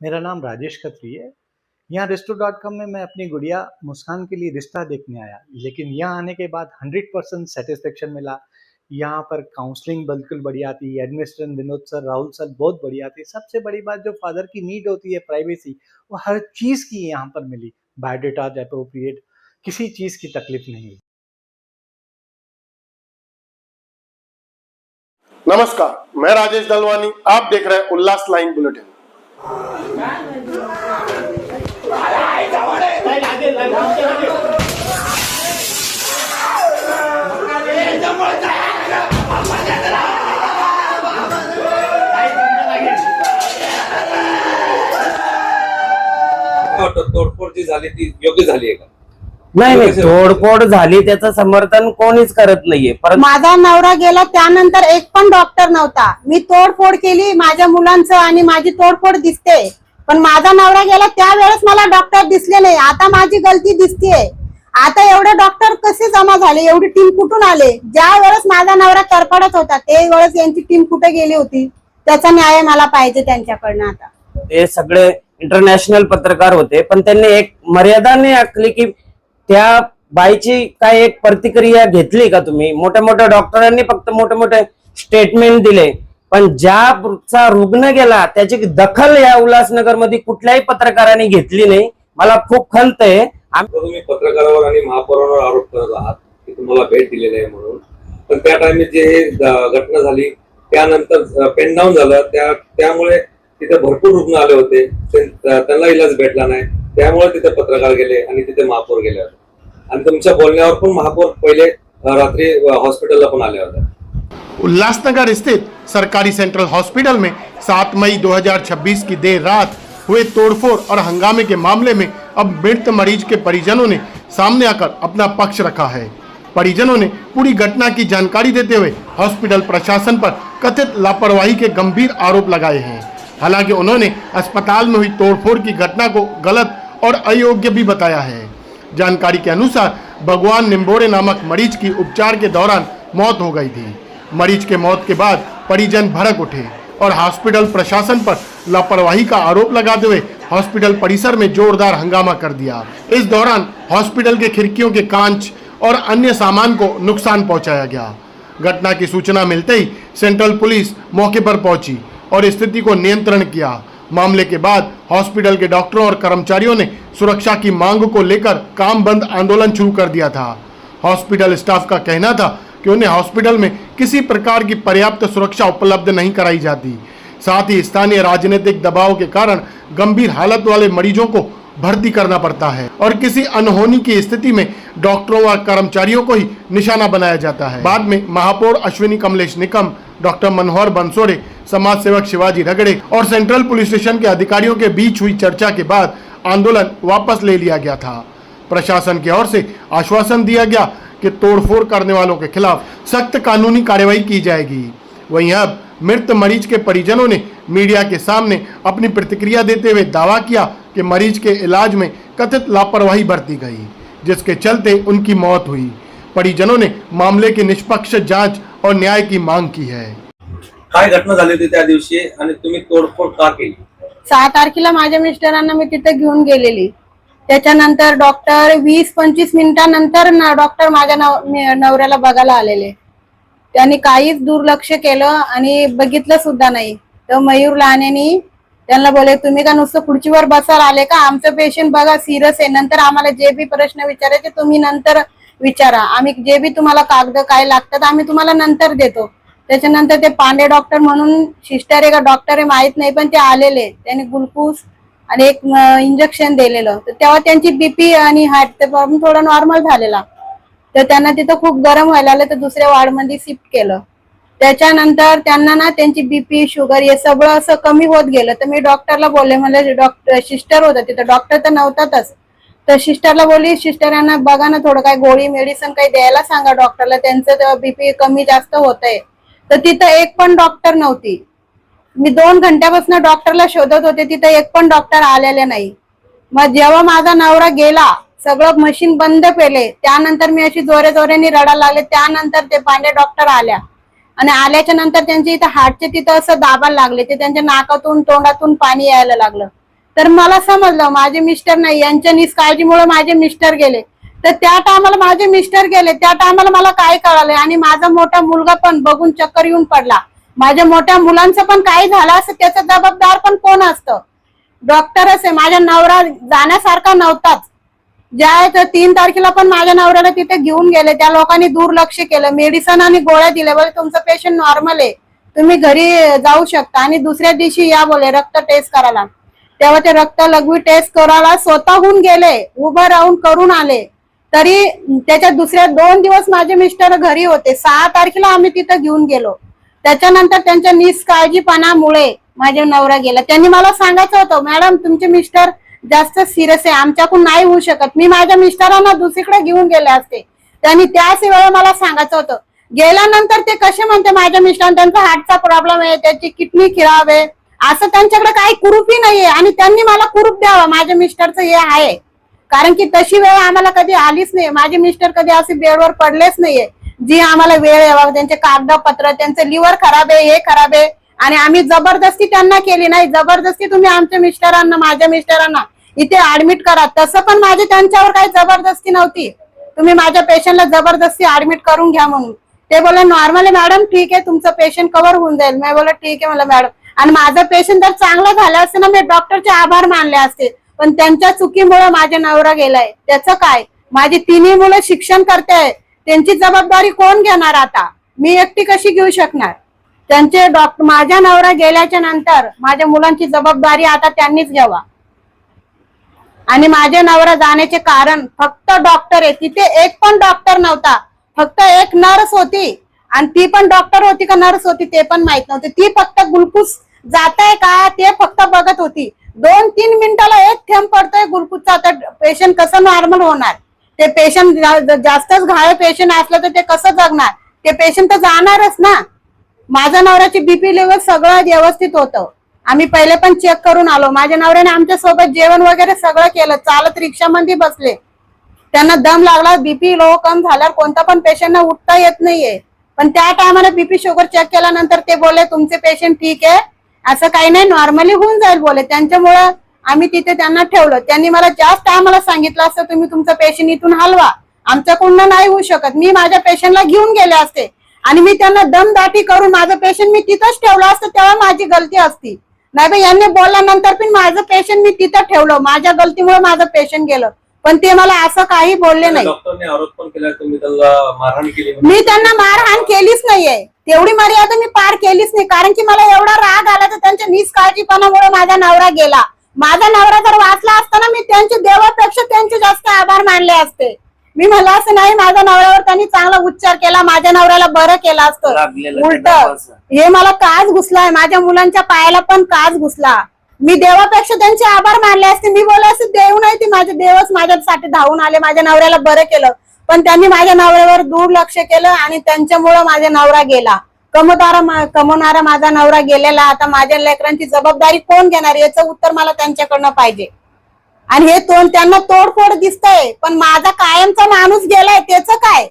मेरा नाम राजेश खत्री है। यहाँ Resto.com में मैं अपनी गुड़िया मुस्कान के लिए रिश्ता देखने आया, लेकिन यहाँ आने के बाद 100% सेटिस्फेक्शन मिला। यहाँ पर काउंसलिंग बिल्कुल बढ़िया थी, एडमिनिस्ट्रेशन विनोद सर, राहुल सर बहुत बढ़िया थे। सबसे बड़ी बात जो फादर की नीड होती है प्राइवेसी, वो हर चीज़ की यहाँ पर मिली। बायोडेटा अप्रोप्रिएट, किसी चीज़ की तकलीफ नहीं हुई। नमस्कार, मैं राजेश दलवानी, आप देख रहे हैं उल्लास लाइन बुलेटिन। तोडफोड जी झाली ती योग्य झाली आहे का? नाही, तोडफोड झाली त्याचं समर्थन कोणीच करत नाहीये. परंतु माझा नवरा गेला त्यानंतर एक पण डॉक्टर नव्हता. मी तोडफोड केली, माझ्या मुलांचं आणि माझी तोडफोड दिसते, पण माझा नवरा गेला त्यावेळेस मला डॉक्टर दिसले नाही. आता माझी गलती दिसतेय. आता एवढे डॉक्टर कसे जमा झाले, एवढी टीम कुठून आले? ज्या वेळेस माझा नवरा करपडत होता ते वेळेस यांची टीम कुठे गेली होती? त्याचा न्याय मला पाहिजे त्यांच्याकडनं. आता ते सगळे इंटरनॅशनल पत्रकार होते, पण त्यांनी एक मर्यादा नाही आखली की त्या बाईची काय एक प्रतिक्रिया घेतली का तुम्ही? मोठ्या मोठ्या डॉक्टरांनी फक्त मोठे मोठे स्टेटमेंट दिले, पण ज्याचा रुग्ण गेला त्याची दखल या उल्हासनगर मध्ये कुठल्याही पत्रकारांनी घेतली नाही. मला खूप खंत आहे. तुम्ही पत्रकारावर आणि महापौरांवर आरोप करत आहात की तुम्हाला भेट दिलेली आहे म्हणून, पण त्या टाइमात जे घटना झाली त्यानंतर पेन डाऊन झालं, त्यामुळे तिथे भरपूर रुग्ण आले होते, त्यांना इलाज भेटला नाही, त्यामुळे तिथे पत्रकार गेले आणि तिथे महापौर गेले होते. आणि तुमच्या बोलण्यावर पण महापौर पहिले रात्री हॉस्पिटलला पण आले होते. उल्लासनगर स्थित सरकारी सेंट्रल हॉस्पिटल में 7 मई 2026 की देर रात हुए तोड़फोड़ और हंगामे के मामले में अब मृत मरीज के परिजनों ने सामने आकर अपना पक्ष रखा है। परिजनों ने पूरी घटना की जानकारी देते हुए हॉस्पिटल प्रशासन पर कथित लापरवाही के गंभीर आरोप लगाए हैं। हालांकि उन्होंने अस्पताल में हुई तोड़फोड़ की घटना को गलत और अयोग्य भी बताया है। जानकारी के अनुसार भगवान निम्बोरे नामक मरीज की उपचार के दौरान मौत हो गई थी। मरीज के मौत के बाद परिजन भड़क उठे और हॉस्पिटल प्रशासन पर लापरवाही का आरोप लगाते हुए हॉस्पिटल परिसर में जोरदार हंगामा कर दिया। इस दौरान हॉस्पिटल के खिड़कियों के कांच और अन्य सामान को नुकसान पहुंचाया गया। घटना की सूचना मिलते ही सेंट्रल पुलिस मौके पर पहुंची और स्थिति को नियंत्रण किया। मामले के बाद हॉस्पिटल के डॉक्टरों और कर्मचारियों ने सुरक्षा की मांग को लेकर काम बंद आंदोलन शुरू कर दिया था। हॉस्पिटल स्टाफ का कहना था कि उन्हें हॉस्पिटल में किसी प्रकार की पर्याप्त सुरक्षा उपलब्ध नहीं कराई जाती। साथ ही स्थानीय राजनीतिक दबाव के कारण गंभीर हालत वाले मरीजों को भर्ती करना पड़ता है और किसी अनहोनी की स्थिति में डॉक्टरों व कर्मचारियों को ही निशाना बनाया जाता है। बाद में महापौर अश्विनी कमलेश निकम, डॉक्टर मनोहर बंसोड़े, समाज सेवक शिवाजी रगड़े और सेंट्रल पुलिस स्टेशन के अधिकारियों के बीच हुई चर्चा के बाद आंदोलन वापस ले लिया गया था। प्रशासन की ओर से आश्वासन दिया गया कि तोड़फोड़ करने वालों के खिलाफ सख्त कानूनी कार्रवाई की जाएगी। वहीं अब मृत मरीज के परिजनों ने मीडिया के सामने अपनी प्रतिक्रिया देते हुए दावा किया कि मरीज के इलाज में कथित लापरवाही बरती गई, जिसके चलते उनकी मौत हुई। परिजनों ने मामले की निष्पक्ष जांच और न्याय की मांग की है। काय घटना झाली होती त्या दिवशी आणि तुम्ही तोडफोड का केली? 6 तारखेला माझ्या मिस्टरांना मी तिथे घेऊन गेलेली. त्याच्यानंतर डॉक्टर 20-25 मिनिटांनंतर डॉक्टर माझ्या नवऱ्याला बघायला आलेले. त्यांनी काहीच दुर्लक्ष केलं आणि बघितलं सुद्धा नाही. तर मयूर लहानेनी त्यांना बोले, तुम्ही का नुसतं खुर्चीवर बसायला आले का? आमचं पेशंट बघा सिरियस आहे, नंतर आम्हाला जे बी प्रश्न विचारायचे तुम्ही नंतर विचारा, आम्ही जे बी तुम्हाला कागद काय लागतात आम्ही तुम्हाला नंतर देतो. त्याच्यानंतर ते पांडे डॉक्टर म्हणून सिस्टर आहे का डॉक्टर आहे माहित नाही, पण ते आलेले. त्यांनी ग्लुकोज आणि एक इंजेक्शन दिलेलं. तर तेव्हा त्यांची बीपी आणि हार्ट प्रॉब्लेम थोडा नॉर्मल झालेला. तर त्यांना तिथं खूप गरम व्हायला लागलं, तर दुसऱ्या वॉर्डमध्ये शिफ्ट केलं. त्याच्यानंतर त्यांना ना त्यांची बीपी शुगर हे सगळं असं कमी होत गेलं. तर मी डॉक्टरला बोलले, म्हणजे डॉक्टर सिस्टर होता तिथं, डॉक्टर तर नव्हताच. तर सिस्टरला बोलली, सिस्टर यांना बघा ना थोडं काय गोळी मेडिसिन काही द्यायला सांगा डॉक्टरला, त्यांचं बीपी कमी जास्त होतंय. तर तिथं एक पण डॉक्टर नव्हती. मी 2 घंट्यापासून डॉक्टरला शोधत होते, तिथं एक पण डॉक्टर आलेले नाही. मग जेव्हा माझा नवरा गेला सगळं मशीन बंद केले, त्यानंतर मी अशी जोरे जोऱ्याने रडायला लागले. त्यानंतर ते पांडे डॉक्टर आल्या आणि आल्याच्या नंतर त्यांच्या इथं हार्टचे तिथं असं दाबायला लागले, ते त्यांच्या नाकातून तोंडातून पाणी यायला लागलं. तर मला समजलं माझे मिस्टर नाही, यांच्या निष्काळजीमुळे माझे मिस्टर गेले. तर त्या टायमाला माझे मिस्टर गेले, त्या टायमाला मला काय कळालं. आणि माझा मोठा मुलगा पण बघून चक्कर येऊन पडला. माझ्या मोठ्या मुलांचं पण काय झालं असं त्याचं जबाबदार पण कोण असतं? डॉक्टरच आहे. माझा नवरा जाण्यासारखा नव्हताच. ज्या 3 तारखेला पण माझ्या नवऱ्याला तिथे घेऊन गेले, त्या लोकांनी दुर्लक्ष केलं. मेडिसिन आणि गोळ्या दिल्या, बोले तुमचं पेशंट नॉर्मल आहे, तुम्ही घरी जाऊ शकता. आणि दुसऱ्या दिवशी या बोले रक्त टेस्ट करायला. तेव्हा ते रक्त लघवी टेस्ट करायला स्वतःहून गेले, उभं राहून करून आले. तरी त्याच्या दुसऱ्या 2 दिवस माझे मिस्टर घरी होते. 6 तारखेला आम्ही तिथं घेऊन गेलो. त्याच्यानंतर त्यांच्या निष्काळजीपणामुळे माझा नवरा गेला. त्यांनी मला सांगायचं होतं, मॅडम तुमचे मिस्टर जास्त सिरियस आहे, आमच्याकडून नाही होऊ शकत. मी माझ्या मिस्टरांना दुसरीकडे घेऊन गेले असते. त्यांनी त्याच वेळेला मला सांगायचं होतं. गेल्यानंतर ते कसे म्हणते माझ्या मिस्टरांना त्यांचा हार्टचा प्रॉब्लेम आहे, त्याची किडनी खराब आहे, असं त्यांच्याकडे काही कुरूपही नाहीये. आणि त्यांनी मला कुरूप द्यावं माझ्या मिस्टरचं हे आहे, कारण की तशी वेळ आम्हाला कधी आलीच नाही. माझे मिस्टर कधी असे बेडवर पडलेच नाहीये जी आम्हाला वेळ यावा. त्यांचे कागदपत्र, त्यांचं लिव्हर खराब आहे, हे खराब आहे, आणि आम्ही जबरदस्ती त्यांना केली नाही. जबरदस्ती तुम्ही आमच्या मिस्टरांना, माझ्या मिस्टरांना इथे ऍडमिट करा, तसं पण माझी त्यांच्यावर काही जबरदस्ती नव्हती. तुम्ही माझ्या पेशंटला जबरदस्ती ऍडमिट करून घ्या म्हणून. ते बोलले नॉर्मल मॅडम ठीक आहे, तुमचं पेशंट कव्हर होऊन जाईल. मी बोलले ठीक आहे मला मॅडम. आणि माझं पेशंट जर चांगलं झालं असतं ना, मी डॉक्टरचे आभार मानले असते. पण त्यांच्या चुकीमुळे माझा नवरा गेलाय. त्याचं काय? माझी 3 मुलं शिक्षण करताय, त्यांची जबाबदारी कोण घेणार आता? मी एकटी कशी घेऊ शकणार? त्यांचे डॉक्टर, माझा नवरा गेल्याच्या नंतर माझ्या मुलांची जबाबदारी आता त्यांनीच घ्यावा. आणि माझ्या नवरा जाण्याचे कारण फक्त डॉक्टर आहे. तिथे एक पण डॉक्टर नव्हता, फक्त एक नर्स होती. आणि ती पण डॉक्टर होती का नर्स होती ते पण माहित नव्हते. ती फक्त ग्लुकोज जात आहे का ते फक्त बघत होती. 2-3 मिनिटाला एक थेंब पडतोय ग्लुकोजचा, तर पेशंट कसं नॉर्मल होणार? ते पेशंट जास्तच घायल पेशंट असलं तर ते कसं जगणार? ते पेशंट तर जाणारच ना. माझ्या नवऱ्याची बीपी लेवल सगळं व्यवस्थित होतं. आम्ही पहिले पण चेक करून आलो. माझ्या नवऱ्याने आमच्या सोबत जेवण वगैरे सगळं केलं, चालत रिक्षामध्ये बसले. त्यांना दम लागला, बीपी लो कम झाल्यावर कोणता पण पेशंटना उठता येत नाहीये. पण त्या टायमाला बीपी शुगर चेक केल्यानंतर ते बोलले तुमचे पेशंट ठीक आहे, असं काही नाही, नॉर्मली होऊन जाईल बोले. त्यांच्यामुळे आम्ही तिथे त्यांना ठेवलं. त्यांनी मला जास्त टायमाला सांगितलं असतं तुम्ही तुमचं पेशंट इथून हलवा, आमच्याकडून नाही होऊ शकत. मी माझ्या पेशंटला घेऊन गेले असते आणि मी त्यांना दमदाटी करून माझं पेशंट मी तिथंच ठेवलं असतं, तेव्हा माझी गलती असती. नाही बा, यांनी बोलल्यानंतर पण माझं पेशंट मी तिथं ठेवलं, माझ्या गलतीमुळे माझं पेशंट गेलं. पण ते मला असं काही बोलले नाही. डॉक्टरने आरोप पण केला तुम्ही त्यांना मारहाण केली. मी त्यांना मारहाण केलीच नाहीये, तेवढी मर्यादा मी पार केलीच नाही. कारण की मला एवढा राग आला तर त्यांच्या निष्काळजीपणामुळे माझा नवरा गेला. माझा नवरा जर वाचला असताना मी त्यांच्या देवापेक्षा त्यांचे जास्त आभार मानले असते. मी म्हणलं असं नाही, माझ्या नवऱ्यावर त्यांनी चांगला उच्चार केला, माझ्या नवऱ्याला बरं केलं असतं. उलट हे मला काच घुसलाय, माझ्या मुलांच्या पायाला पण काच घुसला. मी देवापेक्षा त्यांचे आभार मानले असते. मी बोलले असते देव नाही, ते माझे देवच माझ्यासाठी धावून आले, माझ्या नवऱ्याला बरं केलं. पण त्यांनी माझ्या नवऱ्यावर दुर्लक्ष केलं आणि त्यांच्यामुळे माझा नवरा गेला. कमवणारा माझा नवरा गेलेला. आता माझ्या लेकरांची जबाबदारी कोण घेणार याचं उत्तर मला त्यांच्याकडनं पाहिजे. आणि हे त्यांना तोडफोड दिसतंय, पण माझा कायमचा माणूस गेलाय त्याचं काय?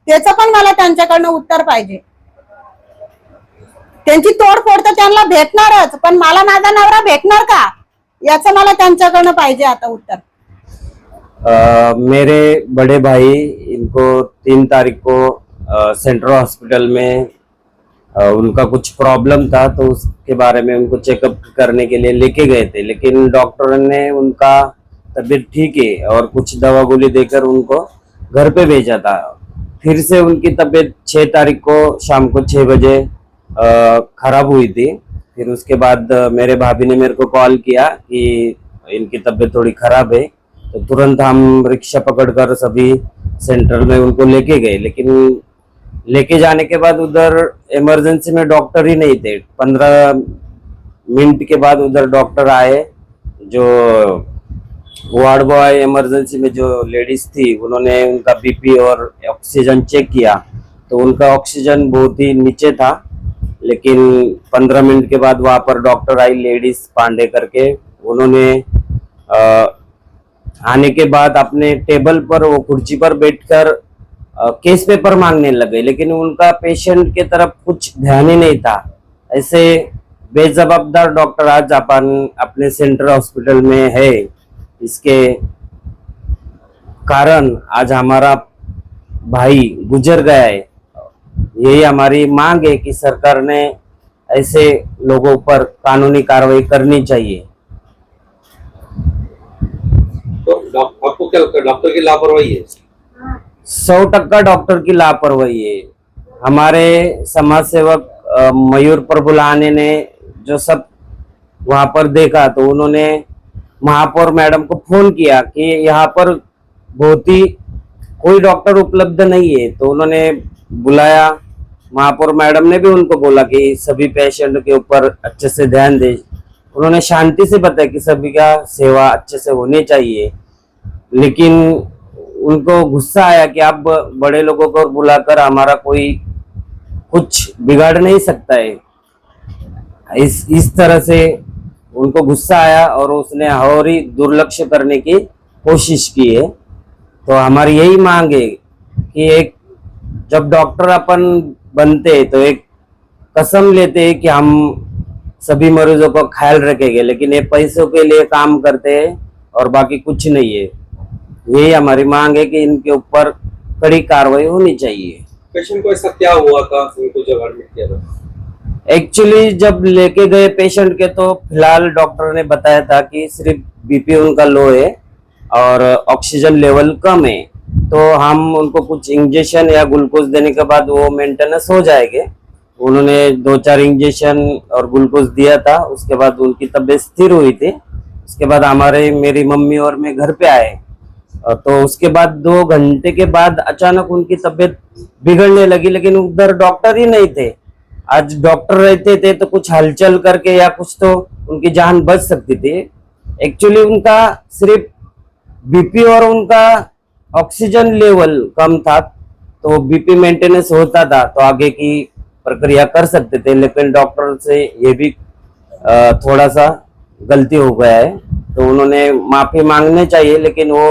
त्याचं पण मला त्यांच्याकडनं उत्तर पाहिजे. त्यांची तोडफोड तर त्यांना भेटणारच, पण मला माझा नवरा भेटणार का याचं मला त्यांच्याकडनं पाहिजे आता उत्तर. मेरे बड़े भाई इनको 3 तारीख को सेंट्रल हॉस्पिटल में उनका कुछ प्रॉब्लम था, तो उसके बारे में उनको चेकअप करने के लिए लेके गए थे. लेकिन डॉक्टर ने उनका तबीयत ठीक है और कुछ दवा गोली देकर उनको घर पे भेजा था. फिर से उनकी तबीयत 6 तारीख को शाम को 6 बजे खराब हुई थी. फिर उसके बाद मेरे भाभी ने मेरे को कॉल किया कि इनकी तबीयत थोड़ी खराब है, तो तुरंत हम रिक्शा पकड़कर सभी सेंटर में उनको लेके गए. लेकिन लेके जाने के बाद उधर इमरजेंसी में डॉक्टर ही नहीं थे. 15 मिनट के बाद उधर डॉक्टर आए. जो वार्ड बॉय इमरजेंसी में जो लेडीज थी उन्होंने उनका बीपी और ऑक्सीजन चेक किया, तो उनका ऑक्सीजन बहुत ही नीचे था. लेकिन 15 मिनट के बाद वहां पर डॉक्टर आई, लेडीज पांडे करके. उन्होंने आने के बाद अपने टेबल पर, वो कुर्सी पर बैठकर केस पेपर मांगने लगे. लेकिन उनका पेशेंट के तरफ कुछ ध्यान ही नहीं था. ऐसे बेजवाबदार डॉक्टर आज अपन अपने सेंट्रल हॉस्पिटल में है, इसके कारण आज हमारा भाई गुजर गया है। यही हमारी मांग है कि सरकार ने ऐसे लोगों पर कानूनी कार्रवाई करनी चाहिए। तो आपको क्या लगता है, डॉक्टर की लापरवाही है? 100% डॉक्टर की लापरवाही है। हमारे समाज सेवक मयूर प्रभुलाने ने जो सब वहां पर देखा तो उन्होंने महापौर मैडम को फोन किया कि यहाँ पर बहुत ही कोई डॉक्टर उपलब्ध नहीं है, तो उन्होंने बुलाया। महापौर मैडम ने भी उनको बोला कि सभी पेशेंट के ऊपर अच्छे से ध्यान दे। उन्होंने शांति से बताया कि सभी का सेवा अच्छे से होनी चाहिए, लेकिन उनको गुस्सा आया कि आप बड़े लोगों को बुलाकर हमारा कोई कुछ बिगाड़ नहीं सकता है। इस तरह से उनको गुस्सा आया और उसने और ही दुर्लक्ष्य करने की कोशिश की है। तो हमारी यही मांग है कि एक जब डॉक्टर अपन बनते तो एक कसम लेते हैं कि हम सभी मरीजों को ख्याल रखेंगे, लेकिन ये पैसों के लिए काम करते हैं और बाकी कुछ नहीं है। यही हमारी मांग है कि इनके ऊपर कड़ी कार्रवाई होनी चाहिए। पेशेंट को ऐसा क्या हुआ था उनको जब एडमिट किया था? एक्चुअली जब लेके गए पेशेंट के तो फिलहाल डॉक्टर ने बताया था कि सिर्फ बीपी उनका लो है और ऑक्सीजन लेवल कम है, तो हम उनको कुछ इंजेक्शन या ग्लूकोज देने के बाद वो मेंटेनेंस हो जाएंगे। उन्होंने 2-4 इंजेक्शन और ग्लूकोज दिया था, उसके बाद उनकी तबीयत स्थिर हुई थी। उसके बाद मेरी मम्मी और मैं घर पे आए, तो उसके बाद 2 घंटे के बाद अचानक उनकी तबीयत बिगड़ने लगी, लेकिन उधर डॉक्टर ही नहीं थे। आज डॉक्टर रहते थे तो कुछ हलचल करके या कुछ तो उनकी जान बच सकती थी। एक्चुअली उनका सिर्फ बीपी और उनका ऑक्सीजन लेवल कम था, तो बीपी मेंटेनेंस होता था तो आगे की प्रक्रिया कर सकते थे, लेकिन डॉक्टर से ये भी थोड़ा सा गलती हो गया है, तो उन्होंने माफी मांगने चाहिए। लेकिन वो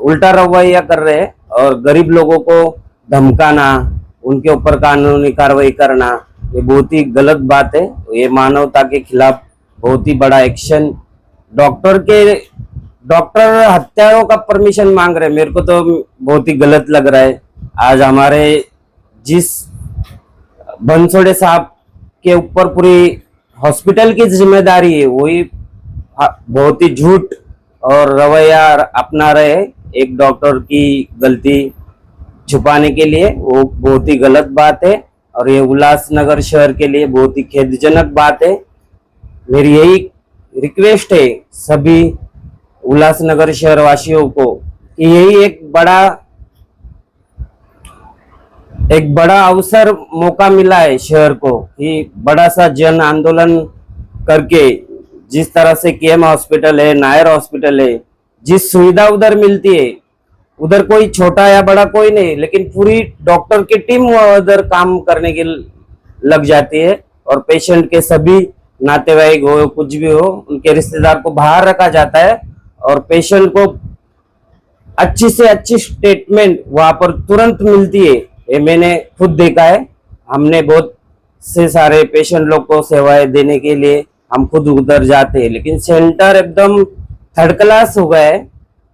उल्टा रवैया कर रहे हैं और गरीब लोगों को धमकाना, उनके ऊपर कानूनी कार्रवाई करना, ये बहुत ही गलत बात है। ये मानवता के खिलाफ बहुत ही बड़ा एक्शन। डॉक्टर हत्याओं का परमिशन मांग रहे हैं, मेरे को तो बहुत ही गलत लग रहा है। आज हमारे जिस बंसोड़े साहब के ऊपर पूरी हॉस्पिटल की जिम्मेदारी है, वही बहुत ही झूठ और रवैया अपना रहे एक डॉक्टर की गलती छुपाने के लिए, वो बहुत ही गलत बात है और ये उल्लासनगर शहर के लिए बहुत ही खेदजनक बात है। मेरी यही रिक्वेस्ट है सभी उल्लासनगर शहर वासियों को कि यही एक बड़ा अवसर मौका मिला है शहर को कि बड़ा सा जन आंदोलन करके, जिस तरह से केएम हॉस्पिटल है, नायर हॉस्पिटल है, जिस सुविधा उधर मिलती है, उधर कोई छोटा या बड़ा कोई नहीं, लेकिन पूरी डॉक्टर की टीम उधर काम करने के लग जाती है और पेशेंट के सभी नातेवाईक हो कुछ भी हो, उनके रिश्तेदार को बाहर रखा जाता है और पेशेंट को अच्छी से अच्छी ट्रीटमेंट वहां पर तुरंत मिलती है। ये मैंने खुद देखा है। हमने बहुत से सारे पेशेंट लोग को सेवाएं देने के लिए हम खुद उधर जाते हैं, लेकिन सेंटर एकदम थर्ड क्लास हो गया है।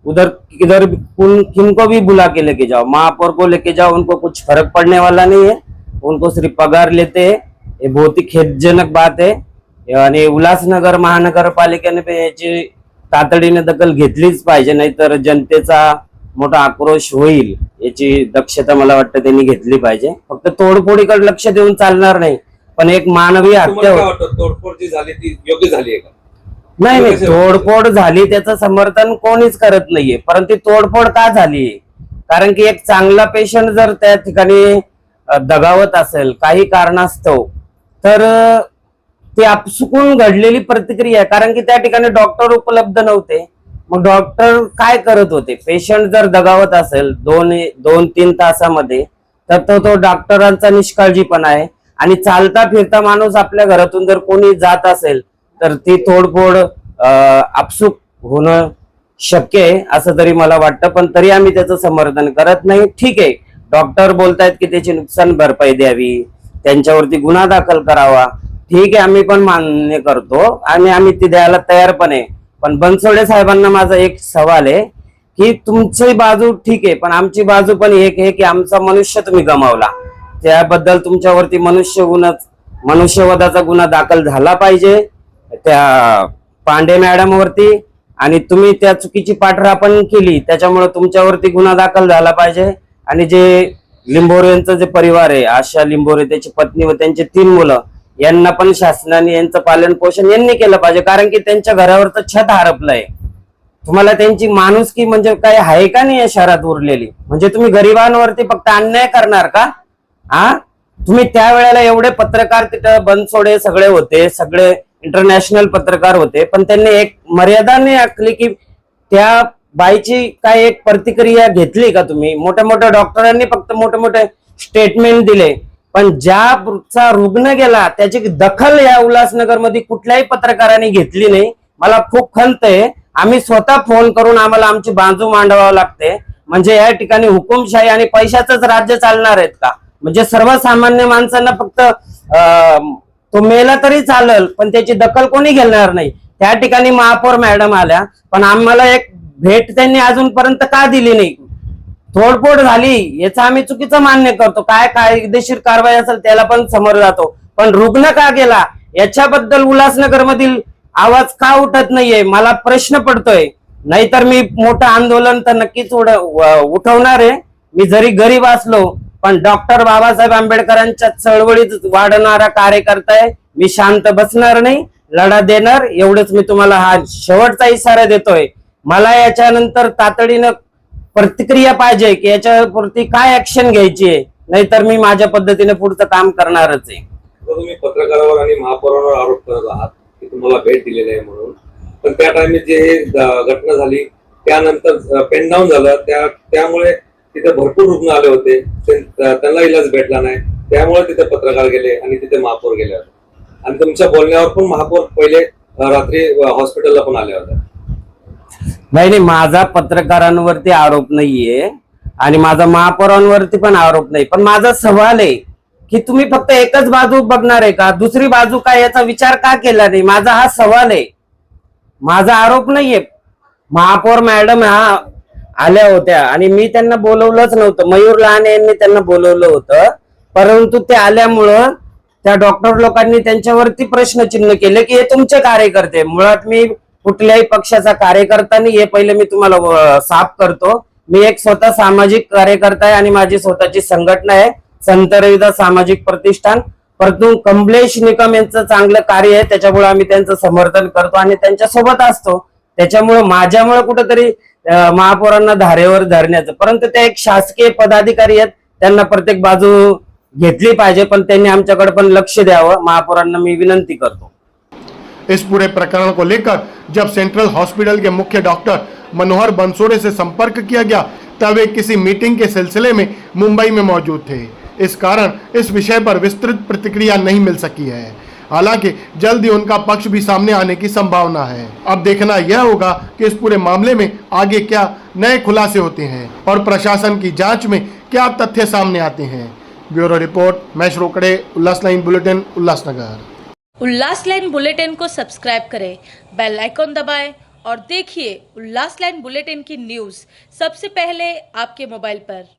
उधर किधर किनको भी बुला के लेके जाओ, महापौर को लेके जाओ, उनको कुछ फर्क पड़ने वाला नहीं है, उनको सिर्फ पगार लेते हैं। ये बहुत ही खेदजनक बात है आणि उल्हासनगर महानगरपालिकेने याची तातडीने दखल घेतलीच पाहिजे, नाहीतर जनतेचा मोठा आक्रोश होईल। याची दक्षता मला वाटतं त्यांनी घेतली पाहिजे। फक्त तोडफोडीकडे लक्ष देऊन चालणार नाही, पण एक मानवी हत्या तोडफोड जी झाली ती योग्य झाली आहे का? नाही, तोडफोड झाली त्याचं समर्थन कोणीच करत नाहीये, परंतु तोडफोड का झाली? कारण की एक चांगला पेशंट जर त्या ठिकाणी दगावत असेल काही कारणास्तव, तर ती आपसुकून घडलेली प्रतिक्रिया आहे। कारण की त्या ठिकाणी डॉक्टर उपलब्ध नव्हते, मग डॉक्टर काय करत होते? पेशंट जर दगावत असेल 2-3 तासामध्ये, तर तो डॉक्टरांचा निष्काळजीपणा आहे। आणि चालता फिरता माणूस आपल्या घरातून जर कोणी जात असेल तर ती तोडफोड आपसुक होणं शक्य आहे असं तरी मला वाटतं, पण तरी आम्ही त्याचं समर्थन करत नाही। ठीक आहे, डॉक्टर बोलतायत की त्याची नुकसान भरपाई द्यावी, त्यांच्यावरती गुन्हा दाखल करावा, ठीक आहे, आम्ही पण मान्य करतो आणि आम्ही ती द्यायला तयार पण आहे. पण बनसोडे साहेबांना माझा एक सवाल आहे की तुमची बाजू ठीक आहे, पण आमची बाजू पण एक आहे की आमचा मनुष्य तुम्ही गमावला. त्याबद्दल तुमच्यावरती मनुष्यवधाचा गुन्हा दाखल झाला पाहिजे त्या पांडे मॅडम वरती, आणि तुम्ही त्या चुकीची पाठराखण केली त्याच्यामुळे तुमच्यावरती गुन्हा दाखल झाला पाहिजे. आणि जे लिंबोरेंचा जे परिवार आहे, आशा लिंबोरे, त्याची पत्नी व त्यांचे 3 मुलं, यांना पण शासनाने यांचं पालन पोषण यांनी केलं पाहिजे, कारण की त्यांच्या घरावरचं छत हरपलंय. तुम्हाला त्यांची माणुसकी म्हणजे काय आहे का नाही या शहरात उरलेली? म्हणजे तुम्ही गरिबांवरती फक्त अन्याय करणार का? तुम्ही त्यावेळेला एवढे पत्रकार तिथं बनसोडे सगळे होते, सगळे इंटरनॅशनल पत्रकार होते, पण त्यांनी एक मर्यादा नाही आखली की त्या बाईची काय एक प्रतिक्रिया घेतली का तुम्ही? मोठ्या मोठ्या डॉक्टरांनी फक्त मोठे मोठे स्टेटमेंट दिले, पण ज्याचा रुग्ण गेला त्याची दखल या उल्हासनगर मध्ये कुठल्याही पत्रकारांनी घेतली नाही. मला खूप खंत आहे. आम्ही स्वतः फोन करून आम्हाला आमची बाजू मांडावी लागते. म्हणजे या ठिकाणी हुकुमशाही आणि पैशाचंच राज्य चालणार आहेत का? म्हणजे सर्वसामान्य माणसांना फक्त तो मेला तरी चालेल, पण त्याची दखल कोणी घेणार नाही. त्या ठिकाणी महापौर मॅडम आल्या, पण आम्हाला एक भेट त्यांनी अजूनपर्यंत का दिली नाही? तोडफोड झाली याचं आम्ही चुकीचं मान्य करतो, काय कायदेशीर कारवाई असेल त्याला पण समोर जातो, पण रुग्ण का गेला याच्याबद्दल उल्हासनगर मधील आवाज का उठत नाहीये? मला प्रश्न पडतोय. नाहीतर मी मोठं आंदोलन तर नक्कीच उठवणार आहे. मी जरी गरीब असलो पण डॉक्टर बाबासाहेब आंबेडकरांच्या चळवळीत वाढणारा कार्यकर्ता आहे. मी शांत बसणार नाही, लढा देणार. एवढंच मी तुम्हाला हा शेवटचा इशारा देतोय. मला याच्यानंतर तातडीनं प्रतिक्रिया पाहिजे की याच्यावरती काय ऍक्शन घ्यायची आहे, नाहीतर मी माझ्या पद्धतीने पुढचं काम करणारच आहे. तुम्ही पत्रकारावर आणि महापौरांवर आरोप करत आहात की तुम्हाला भेट दिलेली आहे म्हणून, पण त्या टाइमात जे घटना झाली त्यानंतर पेन डाऊन झालं, त्यामुळे तिथे भरपूर रुग्ण आले होते, त्यांना इलाज भेटला नाही, त्यामुळे तिथे पत्रकार गेले आणि तिथे महापौर गेले होते. आणि तुमच्या बोलण्यावर पण महापौर पहिले रात्री हॉस्पिटलला पण आले होते. नाही, माझा पत्रकारांवरती आरोप नाहीये आणि माझा महापौरांवरती पण आरोप नाही. पण माझा सवाल आहे की तुम्ही फक्त एकच बाजू बघणार आहे का? दुसरी बाजू काय याचा विचार का केला नाही? माझा हा सवाल आहे, माझा आरोप नाहीये. महापौर मॅडम आल्या होत्या आणि मी त्यांना बोलवलंच नव्हतं. मयूर लहाने यांनी त्यांना बोलवलं होतं, परंतु ते आल्यामुळं त्या डॉक्टर लोकांनी त्यांच्यावरती प्रश्नचिन्ह केले की हे तुमचे कार्यकर्ते. मुळात मी कुठल्याही पक्षाचा कार्यकर्ता नाही, हे पहिले मी तुम्हाला साफ करतो. मी एक स्वतः सामाजिक कार्यकर्ता आहे आणि माझी स्वतःची संघटना आहे संत रविदास सामाजिक प्रतिष्ठान. परंतु कमलेश निकम यांचं चांगलं कार्य आहे, त्याच्यामुळे आम्ही त्यांचं समर्थन करतो आणि त्यांच्या सोबत असतो. त्याच्यामुळे माझ्यामुळे कुठेतरी महापौरांना धारेवर धरण्याचं, परंतु ते एक शासकीय पदाधिकारी आहेत, त्यांना प्रत्येक बाजू घेतली पाहिजे, पण त्यांनी आमच्याकडे पण लक्ष द्यावं, महापौरांना मी विनंती करतो. इस पूरे प्रकरण को लेकर जब सेंट्रल हॉस्पिटल के मुख्य डॉक्टर मनोहर बनसोड़े से संपर्क किया गया तब वे किसी मीटिंग के सिलसिले में मुंबई में मौजूद थे। इस कारण इस विषय पर विस्तृत प्रतिक्रिया नहीं मिल सकी है। हालांकि जल्द ही उनका पक्ष भी सामने आने की संभावना है। अब देखना यह होगा कि इस पूरे मामले में आगे क्या नए खुलासे होते हैं और प्रशासन की जांच में क्या तथ्य सामने आते हैं। ब्यूरो रिपोर्ट, महेश रोकड़े, उल्लास लाइन बुलेटिन, उल्लासनगर। उल्लास लाइन बुलेटिन को सब्सक्राइब करें, बेल आइकॉन दबाएं और देखिए उल्लास लाइन बुलेटिन की न्यूज़ सबसे पहले आपके मोबाइल पर।